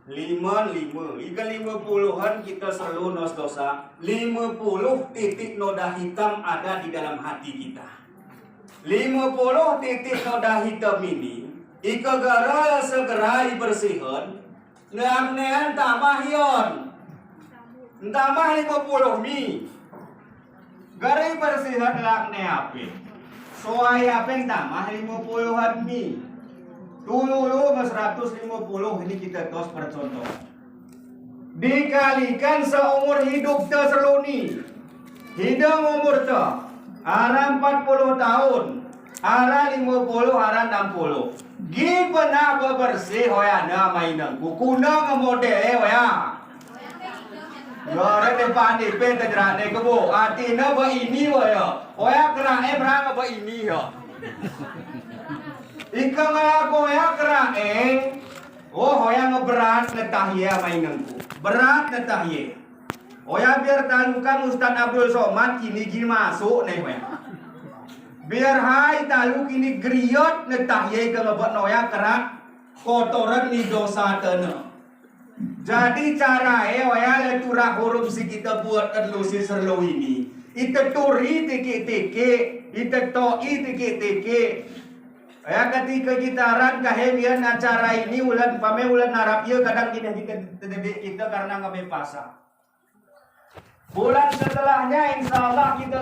55 Ika 50-an kita selalu nos dosa 50 titik noda hitam ada di dalam hati kita. 50 titik noda hitam ini Ika gara segera dibersihkan nean tambah yon tambah 50 mi gara bersihkan lakne ape soai ape tambah 50-an mi dulu 150 ini kita tos percontoh dikalikan seumur hidup terseluni hidup umur te ara 40 tahun ara 50 ara 60 gi pernah bebersih hoyana mainan kukuna ngemodel hoya Yore depan di pe terjerane kebo artinya ba ini hoya kerae berang ba ini ya Ika ngalaku ya kerae hoya ngeberat netahye mainanku berat netahye hoya biar talukan Ustaz Abdul Somad kini masuk nih hoya biar hai talu kini griot netahye ke ngebat noya kerak kotoran ni dosa tena jadi cara hoya leturah huruf si kita buat elusi serlo ini itu turi tiki-tiki itu toi tiki-tiki ya ketika kita ran kahemian acara ini ulan pame ulan Arab ya kadang kita karena nggak pasang bulan setelahnya insya Allah kita